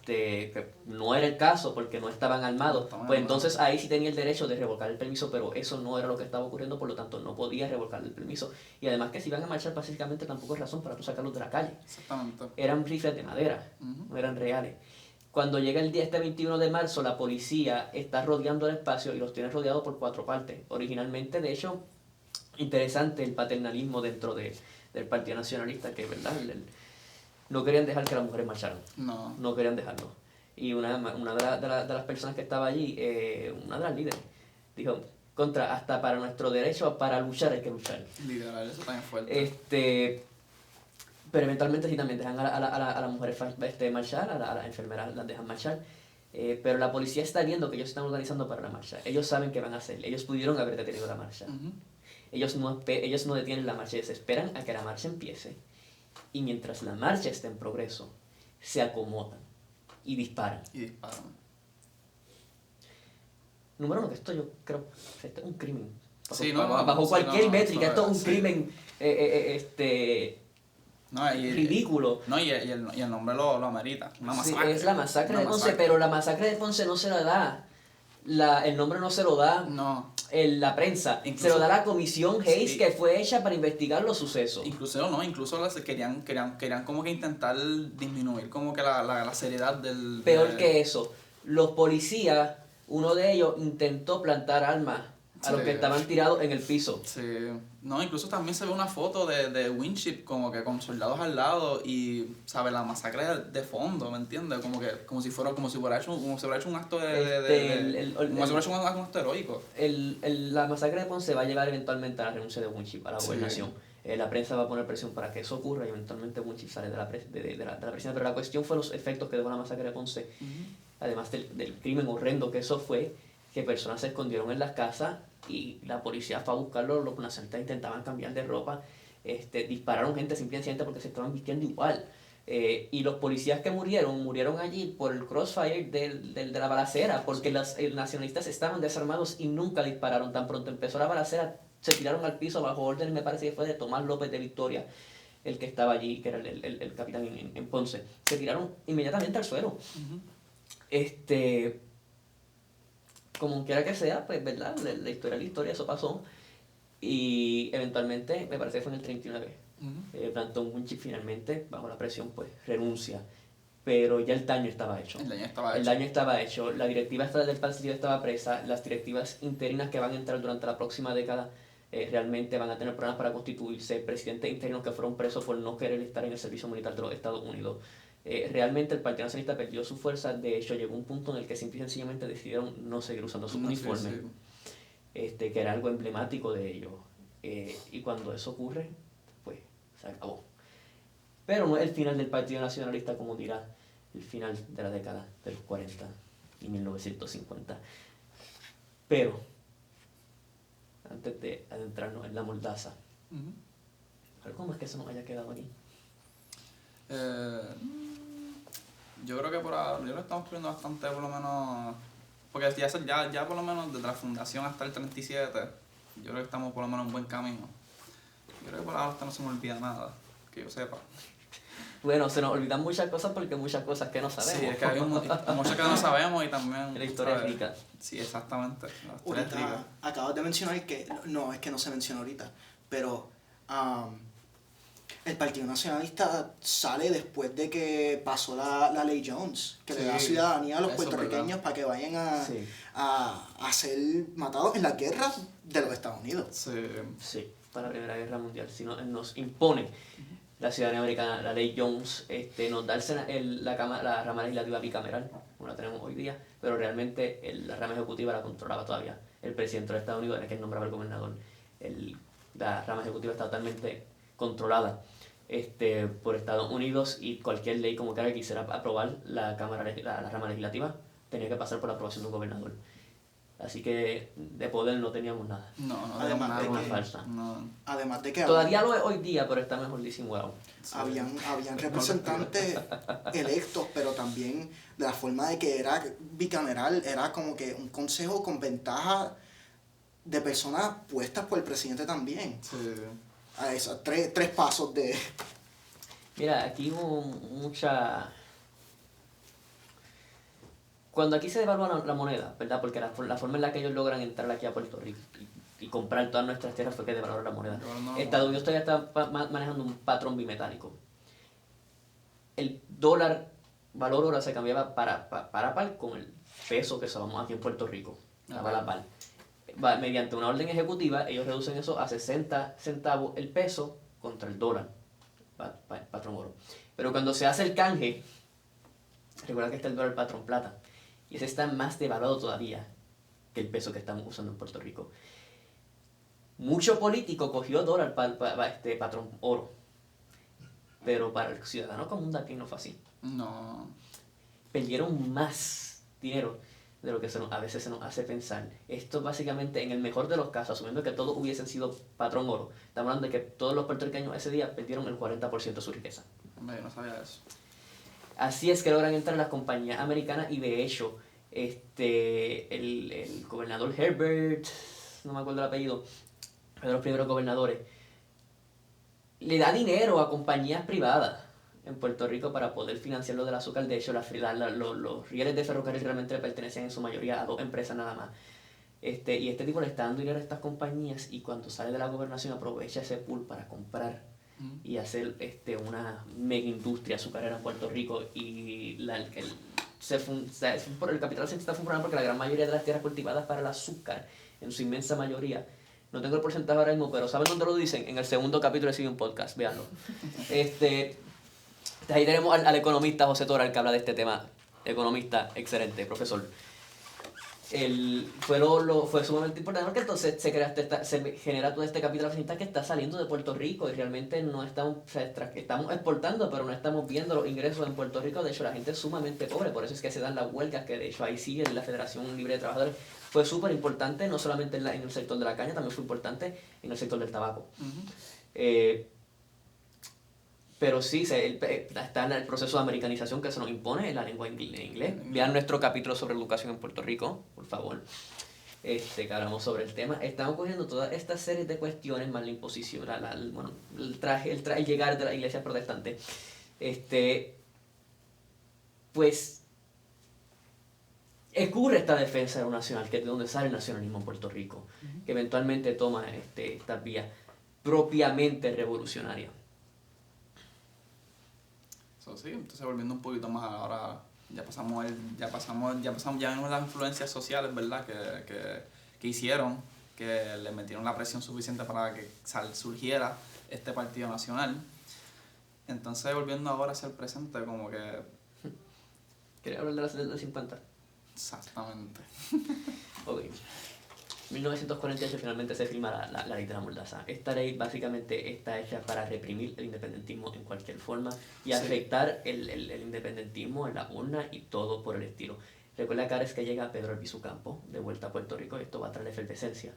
que no era el caso porque no estaban armados, Estaban pues armados. entonces ahí sí tenía el derecho de revocar el permiso, pero eso no era lo que estaba ocurriendo, por lo tanto no podía revocar el permiso. Y además que si iban a marchar pacíficamente tampoco es razón para tú sacarlos de la calle. Exactamente. Eran rifles de madera, Ujú. no eran reales. Cuando llega el día 21 de marzo, la policía está rodeando el espacio y los tiene rodeados por 4 partes. Originalmente, de hecho, interesante el paternalismo dentro del Partido Nacionalista, que verdad no querían dejar que las mujeres marcharan, No. no querían dejarlo. Y una de las personas que estaba allí, una de las líderes, dijo, hasta para nuestro derecho para luchar hay que luchar. Literal, eso también fuerte. Pero eventualmente sí también dejan a las mujeres marchar, a las enfermeras las dejan marchar. Pero la policía está viendo que ellos se están organizando para la marcha. Ellos saben qué van a hacer. Ellos pudieron haber detenido la marcha. Ujú. Ellos no detienen la marcha, ellos esperan a que la marcha empiece. Y mientras la marcha está en progreso, se acomodan y disparan. Y disparan. Número uno, que esto yo creo esto es un crimen. Sí, no, bajo sí, cualquier no, métrica, esto es un sí. crimen No, ridículo. No, y el nombre lo amerita. Una Sí, masacre. es la masacre Una de Ponce, masacre. pero la masacre de Ponce no se la da. El nombre no se lo da No. la prensa, Incluso- se lo da la comisión Hayes Sí. que fue hecha para investigar los sucesos. Incluso querían como que intentar disminuir como que la seriedad del... Peor que eso, los policías, uno de ellos intentó plantar armas a los Sí. que estaban tirados en el piso. Sí. No, incluso también se ve una foto de Winship como que con soldados al lado y, ¿sabes? La masacre de fondo, ¿me entiendes? Como si hubiera hecho un acto como si hubiera hecho un acto heroico. La masacre de Ponce va a llevar eventualmente a la renuncia de Winship a la Sí. gobernación. La prensa va a poner presión para que eso ocurra y eventualmente Winship sale de la presidencia. Pero la cuestión fue los efectos que dejó la masacre de Ponce, además del crimen horrendo que eso fue, que personas se escondieron en las casas y la policía fue a buscarlos, los nacionalistas intentaban cambiar de ropa, dispararon gente simplemente porque se estaban vistiendo igual. Y los policías que murieron allí por el crossfire de la balacera, porque los nacionalistas estaban desarmados y nunca dispararon. Tan pronto empezó la balacera, se tiraron al piso bajo orden, me parece que fue de Tomás López de Victoria, el que estaba allí, que era el capitán en Ponce. Se tiraron inmediatamente al suelo. Como quiera que sea, pues, ¿verdad? La historia es la historia, eso pasó. Y eventualmente, me parece que fue en el 39, Blanton Winship finalmente, bajo la presión, pues, renuncia. Pero ya el daño estaba hecho. El daño estaba El hecho. daño estaba hecho. La directiva del partido estaba presa. Las directivas interinas que van a entrar durante la próxima década realmente van a tener problemas para constituirse. Presidentes interinos que fueron presos por no querer estar en el servicio militar de los Estados Unidos. Realmente el Partido Nacionalista perdió su fuerza. De hecho, llegó un punto en el que simple y sencillamente decidieron no seguir usando sus uniformes, que era algo emblemático de ellos. Y cuando eso ocurre, pues se acabó. Pero no es el final del Partido Nacionalista, como dirá el final de la década de los 40 y 1950. Pero, antes de adentrarnos en la mordaza, ¿cómo es que eso nos haya quedado aquí? Yo creo que por ahora, yo lo estamos poniendo bastante, por lo menos, porque ya por lo menos desde la fundación hasta el 37, yo creo que estamos por lo menos en buen camino. Yo creo que por ahora hasta no se me olvida nada, que yo sepa. Bueno, se nos olvidan muchas cosas porque hay muchas cosas que no sabemos. Sí, es que hay muchas que no sabemos y también... La historia es ¿sabes? rica. Sí, exactamente. La historia es rica. Ahorita acabas de mencionar que, no, es que no se menciona ahorita, pero el Partido Nacionalista sale después de que pasó la ley Jones, que le da Sí, ciudadanía a los eso es puertorriqueños verdad. para que vayan Sí. a ser matados en las guerras de los Estados Unidos. Sí. Sí, para la Primera Guerra Mundial. Si nos impone la ciudadanía americana, la ley Jones, nos da la rama legislativa bicameral, como la tenemos hoy día, pero realmente la rama ejecutiva la controlaba todavía el presidente de Estados Unidos, era quien nombraba al gobernador. La rama ejecutiva está totalmente controlada por Estados Unidos y cualquier ley como que quisiera aprobar la rama legislativa tenía que pasar por la aprobación de un gobernador. Así que de poder no teníamos nada. No Además nada de más que- falsa. No. Además de que Todavía lo es hoy día, pero está mejor disimulado. Sí. habían representantes electos, pero también de la forma de que era bicameral, era como que un consejo con ventaja de personas puestas por el presidente también. Sí. A esos tres pasos de... Mira, aquí hubo mucha cuando aquí se devalúa la moneda, ¿verdad? Porque la forma en la que ellos logran entrar aquí a Puerto Rico y comprar todas nuestras tierras fue que devaluaron la moneda. Estados Unidos todavía está manejando un patrón bimetálico. El dólar valor hora se cambiaba para par con el peso que usamos aquí en Puerto Rico. Estaba la par. Mediante una orden ejecutiva, ellos reducen eso a 60 centavos el peso contra el dólar, patrón oro. Pero cuando se hace el canje, recuerda que está el dólar patrón plata, y ese está más devaluado todavía que el peso que estamos usando en Puerto Rico. Mucho político cogió dólar patrón oro, pero para el ciudadano común de aquí no fue así. No. Perdieron más dinero de lo que a veces se nos hace pensar. Esto básicamente, en el mejor de los casos, asumiendo que todos hubiesen sido patrón oro, estamos hablando de que todos los puertorriqueños ese día perdieron el 40% de su riqueza. Hombre, yo no sabía eso. Así es que logran entrar las compañías americanas y de hecho el gobernador Herbert, no me acuerdo el apellido, uno de los primeros gobernadores, le da dinero a compañías privadas en Puerto Rico para poder financiar lo del azúcar. De hecho, los rieles de ferrocarril realmente le pertenecen en su mayoría a 2 empresas nada más. Y este tipo le está dando dinero a estas compañías y cuando sale de la gobernación aprovecha ese pool para comprar y hacer una mega industria azucarera en Puerto Rico. Y el capital se está funcionando porque la gran mayoría de las tierras cultivadas para el azúcar, en su inmensa mayoría, no tengo el porcentaje ahora mismo, pero ¿saben dónde lo dicen? En el segundo capítulo de Civil Podcast, véanlo. Ahí tenemos al economista José Toral que habla de este tema. Economista, excelente, profesor. Fue sumamente importante porque entonces se genera todo este capital accionista que está saliendo de Puerto Rico y realmente no estamos, estamos exportando, pero no estamos viendo los ingresos en Puerto Rico. De hecho, la gente es sumamente pobre, por eso es que se dan las huelgas, que de hecho ahí sí en la Federación Libre de Trabajadores fue súper importante, no solamente en el sector de la caña, también fue importante en el sector del tabaco. Pero sí, está en el proceso de americanización que se nos impone en la lengua en inglés. Vean nuestro capítulo sobre educación en Puerto Rico, por favor, que hablamos sobre el tema. Estamos cogiendo toda esta serie de cuestiones, más la imposición, el llegar de la iglesia protestante. Pues ocurre esta defensa de lo nacional, que es de donde sale el nacionalismo en Puerto Rico, que eventualmente toma estas vías propiamente revolucionarias. So, sí, entonces volviendo un poquito más ahora, ya vemos las influencias sociales, ¿verdad? Que hicieron, que le metieron la presión suficiente para que surgiera este partido nacional. Entonces volviendo ahora hacia el presente, como que... ¿Quieres hablar de la 750? Exactamente. Ok. 1948 finalmente se firma la ley de la mordaza. Esta ley básicamente está hecha para reprimir el independentismo en cualquier forma y afectar el independentismo en la urna y todo por el estilo. Recuerda que ahora es que llega Pedro Albizu Campos de vuelta a Puerto Rico y esto va a traer efervescencia.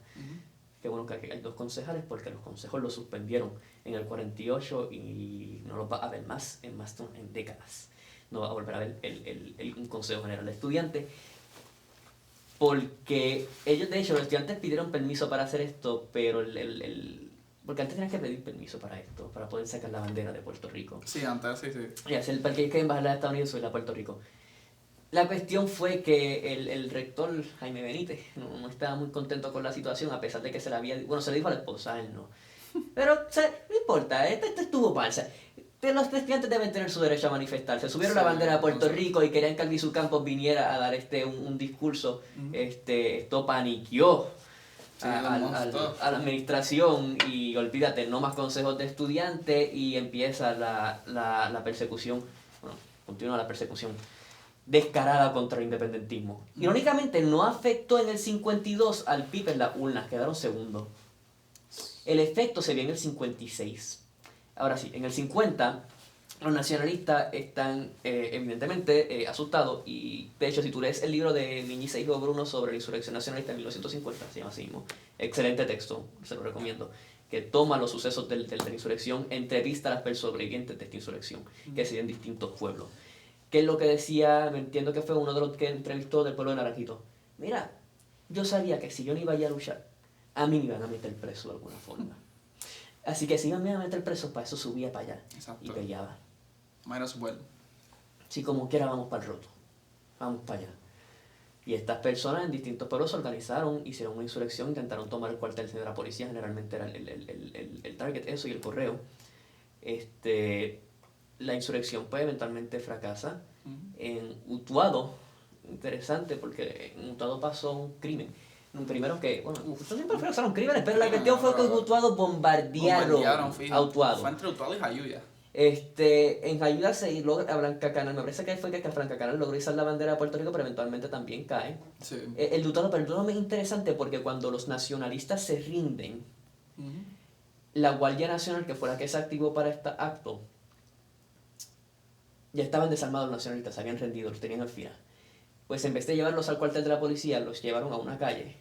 Qué bueno que aquí hay 2 concejales porque los consejos lo suspendieron en el 48 y no los va a haber más en décadas. No va a volver a haber un consejo general de estudiantes. Porque ellos, de hecho, los estudiantes pidieron permiso para hacer esto, pero porque antes tenías que pedir permiso para esto, para poder sacar la bandera de Puerto Rico. Sí, antes sí. Y hacer el parque que embajador de Estados Unidos y a Puerto Rico. La cuestión fue que el rector Jaime Benítez no estaba muy contento con la situación, a pesar de que se le dijo a la esposa, él no. Pero, no importa, esto estuvo falsa. Los estudiantes deben tener su derecho a manifestarse. Subieron la bandera de Puerto Rico y querían que Albizu Campos viniera a dar un discurso. Esto paniqueó a la administración y olvídate, no más consejos de estudiantes y empieza la persecución, continúa la persecución descarada contra el independentismo. Irónicamente, no afectó en el 52 al PIB en las urnas, quedaron segundos. El efecto se vio en el 56. Ahora sí, en el 50 los nacionalistas están evidentemente asustados y de hecho si tú lees el libro de Miñiz e Hijo Bruno sobre la insurrección nacionalista en 1950, se llama así mismo, excelente texto, se lo recomiendo, que toma los sucesos de la insurrección, entrevista a las sobrevivientes de esta insurrección, que se dio en distintos pueblos. ¿Qué es lo que decía? Me entiendo que fue uno de los que entrevistó del pueblo de Naranjito. Mira, yo sabía que si yo no iba a ir a luchar, a mí me iban a meter preso de alguna forma. Así que si me iban a meter preso, para eso subía para allá. Exacto. Y peleaba. Might as well. Si como quiera vamos para el roto. Vamos para allá. Y estas personas en distintos pueblos se organizaron, hicieron una insurrección, intentaron tomar el cuartel de la policía, generalmente era el target, eso y el correo. La insurrección pues eventualmente fracasa. En Utuado, interesante porque en Utuado pasó un crimen. Primero que, bueno, siempre fracasaron crímenes, pero la cuestión fue que en Utuado bombardearon a Utuado. Fue entre Utuado y Jayuya. En Jayuya se logra, Blanca Canal, me parece que fue que Blanca Canal logró izar la bandera de Puerto Rico, pero eventualmente también cae. Sí. El de Utuado, pero el Utuado es interesante porque cuando los nacionalistas se rinden, la Guardia Nacional, que fue la que se activó para este acto, ya estaban desarmados los nacionalistas, se habían rendido, los tenían al final. Pues en vez de llevarlos al cuartel de la policía, los llevaron a una calle,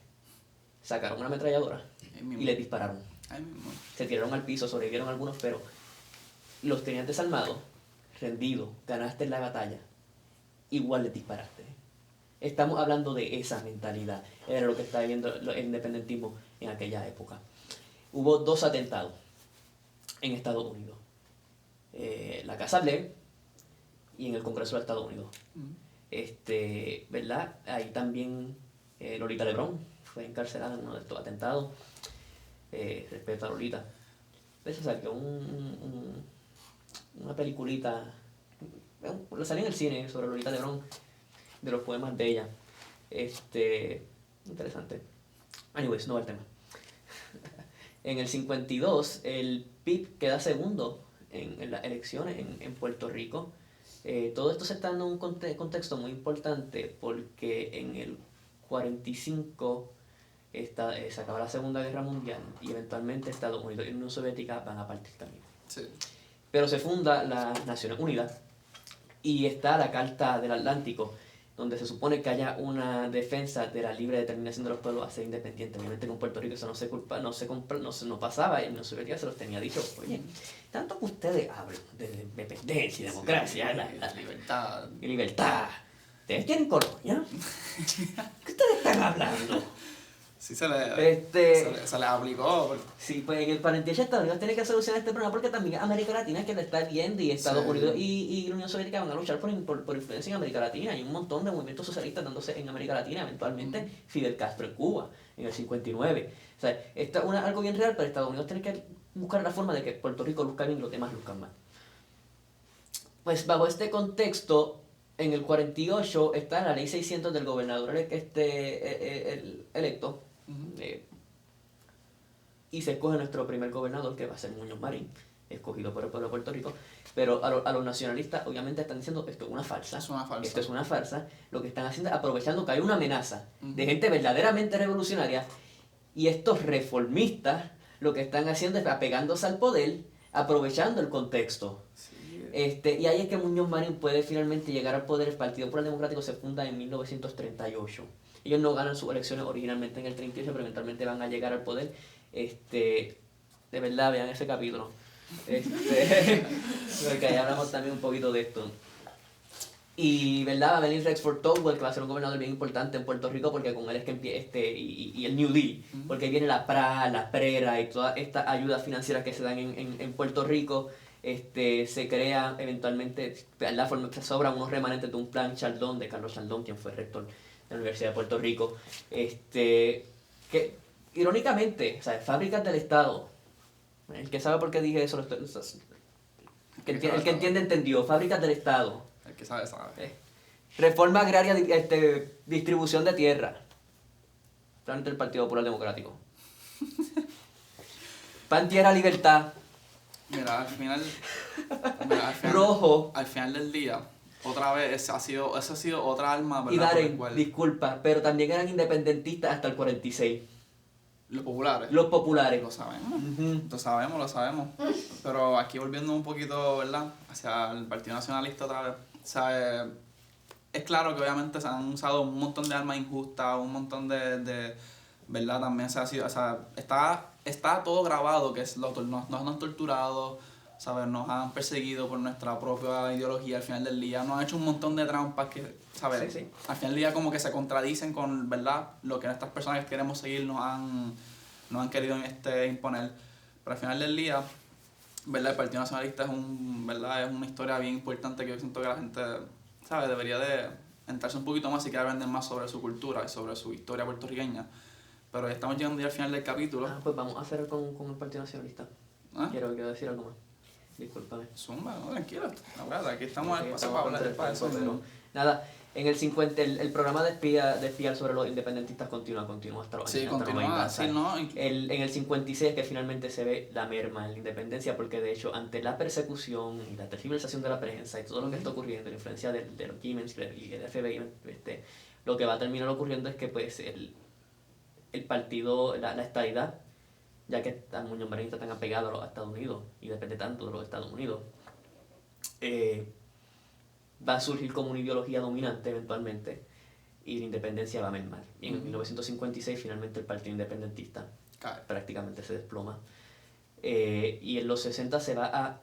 sacaron una ametralladora y les dispararon. Se tiraron al piso, sobrevivieron algunos, pero los tenían desarmados, rendidos, ganaste la batalla, igual les disparaste. Estamos hablando de esa mentalidad, era lo que estaba viendo el independentismo en aquella época. Hubo 2 atentados en Estados Unidos, la Casa Blair y en el Congreso de Estados Unidos. ¿Verdad? Ahí también Lolita Lebrón fue encarcelada en uno de estos atentados. Respeto a Lolita. De hecho salió una peliculita, lo salió en el cine sobre Lolita Lebrón, de los poemas de ella. Interesante. Anyways, no va el tema. En el 52, el PIB queda segundo en las elecciones en Puerto Rico. Todo esto se está dando en un contexto muy importante porque en el 45 se acaba la Segunda Guerra Mundial y eventualmente Estados Unidos y la Unión Soviética van a partir camino. Sí. Pero se funda las Naciones Unidas y está la Carta del Atlántico, donde se supone que haya una defensa de la libre determinación de los pueblos a ser independientes. Obviamente con Puerto Rico eso no pasaba y la Unión Soviética se los tenía dicho, oye, tanto que ustedes hablan de independencia, democracia, libertad, ¿ustedes tienen colonia? ¿Qué ustedes están hablando? Sí, se le aplicó. Sí, pues en el 48 Estados Unidos tiene que solucionar este problema porque también América Latina es que le está viendo y Estados Unidos y la Unión Soviética van a luchar por influencia en América Latina. Hay un montón de movimientos socialistas dándose en América Latina, eventualmente Fidel Castro en Cuba en el 59. O sea, esto es algo bien real, pero Estados Unidos tiene que buscar la forma de que Puerto Rico luzca bien y los demás luzcan mal. Pues bajo este contexto, en el 48 está la ley 600 del gobernador electo. Y se escoge nuestro primer gobernador, que va a ser Muñoz Marín, escogido por el pueblo de Puerto Rico. Pero a los nacionalistas obviamente están diciendo esto es una farsa. Esto es una farsa. Lo que están haciendo es aprovechando que hay una amenaza de gente verdaderamente revolucionaria, y estos reformistas lo que están haciendo es apegándose al poder, aprovechando el contexto. Sí. Y ahí es que Muñoz Marín puede finalmente llegar al poder. El Partido Popular Democrático se funda en 1938. Ellos no ganan sus elecciones originalmente en el 38, pero eventualmente van a llegar al poder. De verdad, vean ese capítulo. Porque ahí hablamos también un poquito de esto. Y, ¿verdad? Va a venir Rexford Togwell, que va a ser un gobernador bien importante en Puerto Rico, porque con él es que empieza y el New Deal. Porque ahí viene la PRA, la PRERA y todas estas ayudas financieras que se dan en Puerto Rico. Se crea eventualmente, ¿verdad? Se sobran unos remanentes de un plan Chaldón, de Carlos Chaldón, quien fue rector de la Universidad de Puerto Rico. Que irónicamente, o sea, fábricas del Estado. El que sabe por qué dije eso, el que entiende, entendió. Fábricas del Estado. El que sabe, sabe. Reforma agraria, distribución de tierra. Plan del Partido Popular Democrático. Pan, tierra, libertad. Mira, al final Rojo. Al final del día, otra vez, esa ha sido otra arma, ¿verdad? Y Darren, disculpa, pero también eran independentistas hasta el 46. Los populares. Los populares. Lo sabemos. Lo sabemos. Pero aquí volviendo un poquito, ¿verdad? Hacia el Partido Nacionalista otra vez. ¿Sabes? Es claro que obviamente se han usado un montón de armas injustas, un montón de ¿verdad? También se ha sido, o sea, está todo grabado, que nos han torturado, ¿sabes? Nos han perseguido por nuestra propia ideología al final del día, nos han hecho un montón de trampas que, ¿sabes? Sí. Al final del día como que se contradicen con, ¿verdad? Lo que nuestras personas que queremos seguir nos han querido imponer. Pero al final del día, ¿verdad? El Partido Nacionalista ¿verdad? Es una historia bien importante que yo siento que la gente, ¿sabes? Debería de entrarse un poquito más y quiere aprender más sobre su cultura y sobre su historia puertorriqueña. Pero ya estamos llegando ya al final del capítulo. Pues vamos a hacer con el Partido Nacionalista. ¿Ah? Quiero decir algo más. Discúlpame. Zumba, no, tranquilo. La verdad, aquí estamos al Ok, paso estamos para hablar contra el para eso. tiempo, pero nada, en el 50, el programa de espiar sobre los independentistas continúa hasta los Sí, años, hasta los continúa 90, así, ¿sabes? ¿no? En el 56 es que finalmente se ve la merma en la independencia, porque de hecho ante la persecución y la tergiversación de la prensa y todo lo que está ocurriendo, la influencia de los Gimmens y el FBI, lo que va a terminar ocurriendo es que pues el partido, la estadidad, ya que a Muñoz Marín está tan apegado a los Estados Unidos y depende tanto de los Estados Unidos, va a surgir como una ideología dominante eventualmente y la independencia va a mermar. Y en 1956 finalmente el partido independentista Cae. prácticamente se desploma. Y en los 60 se va a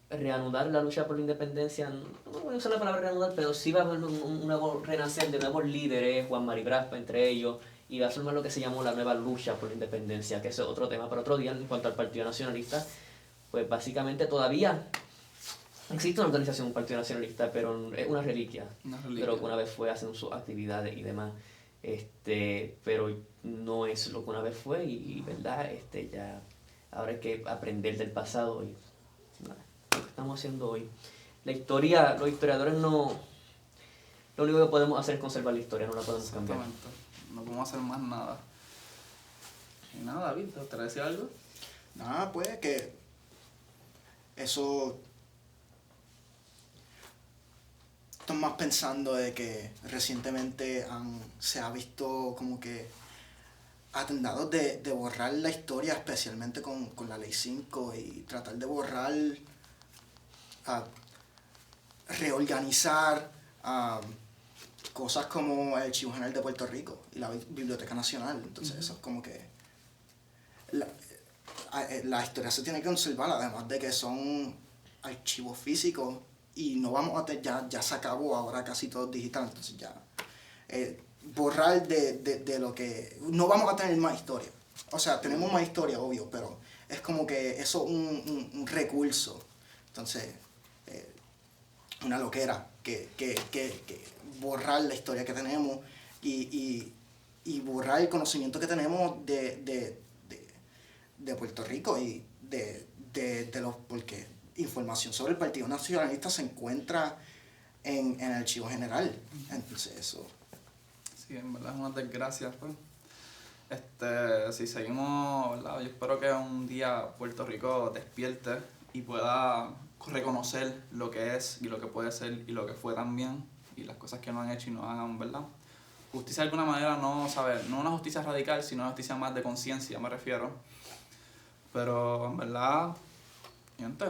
reanudar la lucha por la independencia. No voy a usar la palabra reanudar, pero sí va a haber un nuevo renacer de nuevos líderes, Juan Mari Braspa entre ellos, y va a formar lo que se llamó la nueva lucha por la independencia, que eso es otro tema para otro día. En cuanto al Partido Nacionalista, pues básicamente todavía existe una organización, un Partido Nacionalista, pero es una reliquia. Pero que una vez fue, hacen sus actividades y demás. Pero no es lo que una vez fue y verdad, ya ahora hay que aprender del pasado y nada, lo que estamos haciendo hoy. La historia, los historiadores no, lo único que podemos hacer es conservar la historia, no la podemos cambiar. Exactamente. No podemos hacer más nada. Y nada, David, ¿te gustaría decir algo? Nada, pues que eso... Estoy más pensando de que recientemente se ha visto como que atentados de borrar la historia, especialmente con la Ley 5 y tratar de borrar, reorganizar cosas como el Archivo General de Puerto Rico y la Biblioteca Nacional. Entonces eso es como que la historia se tiene que conservar, además de que son archivos físicos y no vamos a tener, ya se acabó, ahora casi todo es digital, entonces ya borrar de lo que... No vamos a tener más historia. O sea, tenemos más historia, obvio, pero es como que eso es un recurso. Entonces, una loquera que borrar la historia que tenemos y borrar el conocimiento que tenemos de Puerto Rico y de los... Porque información sobre el Partido Nacionalista se encuentra en el Archivo General. Entonces, eso... Sí, en verdad es una desgracia, pues. Si seguimos, ¿verdad? Yo espero que un día Puerto Rico despierte y pueda reconocer lo que es y lo que puede ser y lo que fue también y las cosas que no han hecho y no hagan, ¿verdad? Justicia de alguna manera, no una justicia radical, sino una justicia más de conciencia, me refiero. Pero en verdad, gente,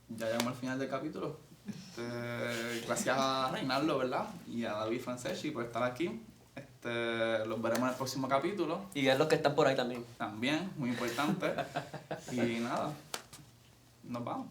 ya llegamos al final del capítulo. Gracias a Reinaldo, ¿verdad? Y a David Franceschi por estar aquí. Los veremos en el próximo capítulo. Y ver los que están por ahí también. También, muy importante. Y nada, nos vamos.